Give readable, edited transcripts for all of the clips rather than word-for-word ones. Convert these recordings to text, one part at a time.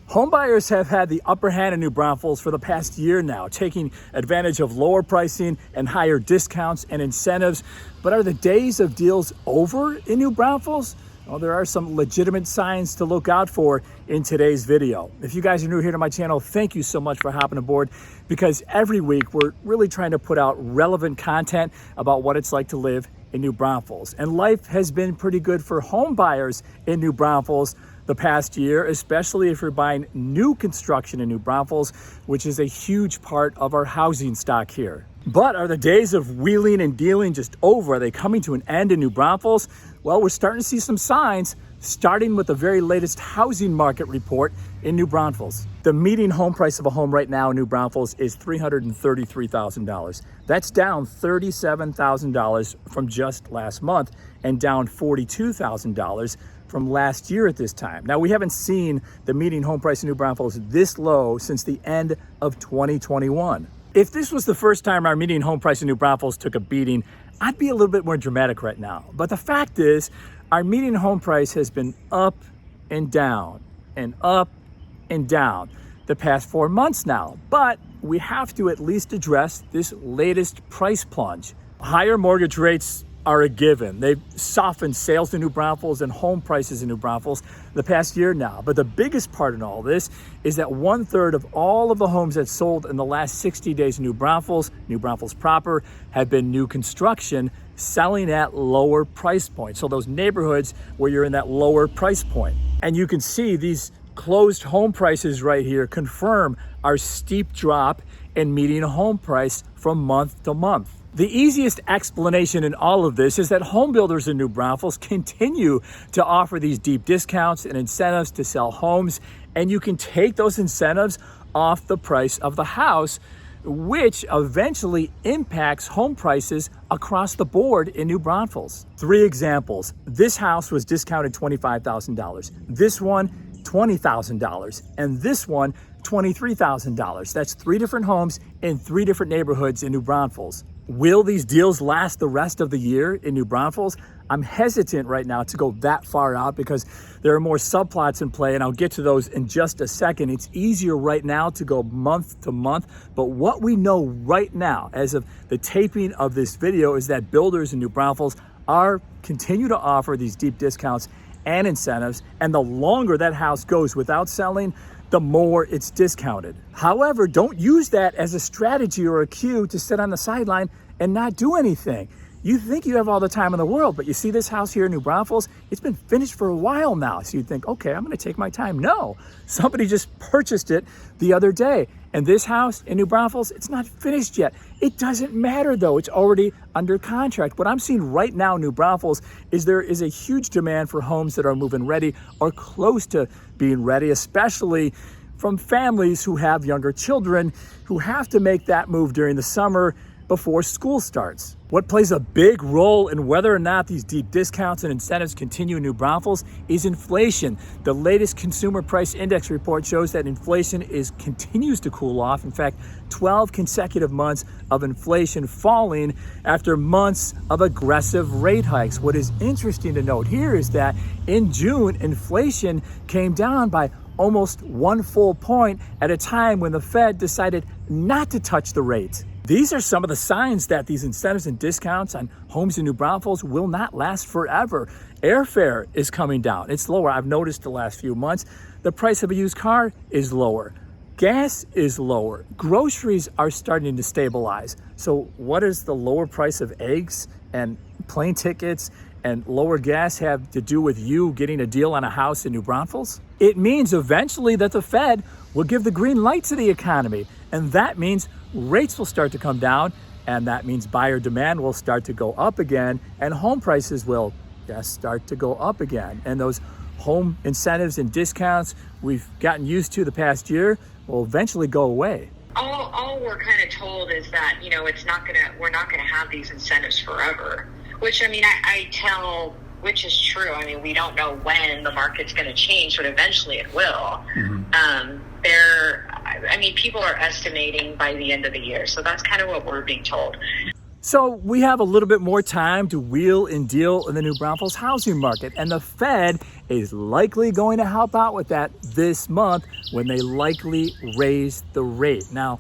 Homebuyers have had the upper hand in New Braunfels for the past year now, taking advantage of lower pricing and higher discounts and incentives. But are the days of deals over in New Braunfels? Well, there are some legitimate signs to look out for in today's video. If you guys are new here to my channel, thank you so much for hopping aboard, because every week we're really trying to put out relevant content about what it's like to live in New Braunfels. And life has been pretty good for home buyers in New Braunfels the past year, especially if you're buying new construction in New Braunfels, which is a huge part of our housing stock here. But are the days of wheeling and dealing just over? Are they coming to an end in New Braunfels? Well, we're starting to see some signs, starting with the very latest housing market report in New Braunfels. The median home price of a home right now in New Braunfels is $333,000. That's down $37,000 from just last month and down $42,000 from last year at this time. Now, we haven't seen the median home price in New Braunfels this low since the end of 2021. If this was the first time our median home price in New Braunfels took a beating, I'd be a little bit more dramatic right now. But the fact is, our median home price has been up and down and up and down the past 4 months now. But we have to at least address this latest price plunge. Higher mortgage rates are a given. They've softened sales in New Braunfels and home prices in New Braunfels the past year now. But the biggest part in all this is that 1/3 of all of the homes that sold in the last 60 days in New Braunfels proper, have been new construction selling at lower price points. So those neighborhoods where you're in that lower price point. And you can see these closed home prices right here confirm our steep drop in median home price from month to month. The easiest explanation in all of this is that home builders in New Braunfels continue to offer these deep discounts and incentives to sell homes, and you can take those incentives off the price of the house, which eventually impacts home prices across the board in New Braunfels. 3 examples. This house was discounted $25,000. This one, $20,000. And this one, $23,000. That's 3 different homes in 3 different neighborhoods in New Braunfels. Will these deals last the rest of the year in New Braunfels? I'm hesitant right now to go that far out because there are more subplots in play, and I'll get to those in just a second. It's easier right now to go month to month, but what we know right now, as of the taping of this video, is that builders in New Braunfels continue to offer these deep discounts and incentives, and the longer that house goes without selling, the more it's discounted. However, don't use that as a strategy or a cue to sit on the sideline and not do anything. You think you have all the time in the world, but you see this house here in New Braunfels, it's been finished for a while now. So you think, okay, I'm gonna take my time. No, somebody just purchased it the other day. And this house in New Braunfels, it's not finished yet. It doesn't matter though, it's already under contract. What I'm seeing right now in New Braunfels is there is a huge demand for homes that are move-in ready or close to being ready, especially from families who have younger children who have to make that move during the summer before school starts. What plays a big role in whether or not these deep discounts and incentives continue in New Braunfels is inflation. The latest Consumer Price Index report shows that inflation continues to cool off. In fact, 12 consecutive months of inflation falling after months of aggressive rate hikes. What is interesting to note here is that in June, inflation came down by almost 1 full point at a time when the Fed decided not to touch the rate. These are some of the signs that these incentives and discounts on homes in New Braunfels will not last forever. Airfare is coming down. It's lower. I've noticed the last few months. The price of a used car is lower. Gas is lower. Groceries are starting to stabilize. So what does the lower price of eggs and plane tickets and lower gas have to do with you getting a deal on a house in New Braunfels? It means eventually that the Fed will give the green light to the economy. And that means rates will start to come down, and that means buyer demand will start to go up again, and home prices will start to go up again. And those home incentives and discounts we've gotten used to the past year will eventually go away. All we're kind of told is that, we're not gonna have these incentives forever, which which is true. I mean, we don't know when the market's going to change, but eventually it will. Mm-hmm. People are estimating by the end of the year. So that's kind of what we're being told. So we have a little bit more time to wheel and deal in the new Braunfels housing market, and the Fed is likely going to help out with that this month when they likely raise the rate. Now,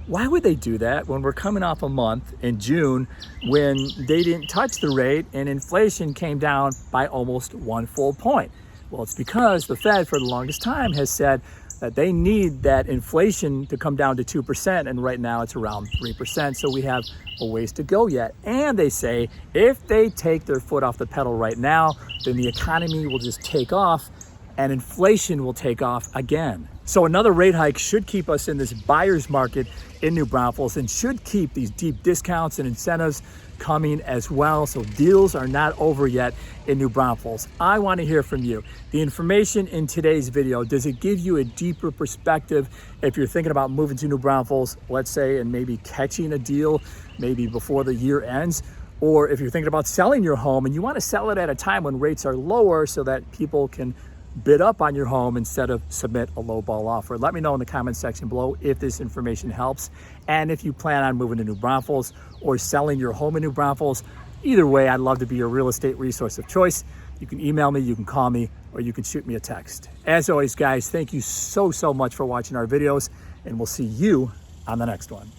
why would they do that when we're coming off a month in June when they didn't touch the rate and inflation came down by almost 1 full point? Well, it's because the Fed for the longest time has said that they need that inflation to come down to 2%, and right now it's around 3%, so we have a ways to go yet. And they say if they take their foot off the pedal right now, then the economy will just take off and inflation will take off again. So another rate hike should keep us in this buyer's market in New Braunfels and should keep these deep discounts and incentives coming as well. So deals are not over yet in New Braunfels. I want to hear from you. The information in today's video, does it give you a deeper perspective if you're thinking about moving to New Braunfels, let's say, and maybe catching a deal maybe before the year ends? Or if you're thinking about selling your home and you want to sell it at a time when rates are lower so that people can bid up on your home instead of submit a lowball offer. Let me know in the comment section below if this information helps. And if you plan on moving to New Braunfels or selling your home in New Braunfels, either way, I'd love to be your real estate resource of choice. You can email me, you can call me, or you can shoot me a text. As always, guys, thank you so much for watching our videos, and we'll see you on the next one.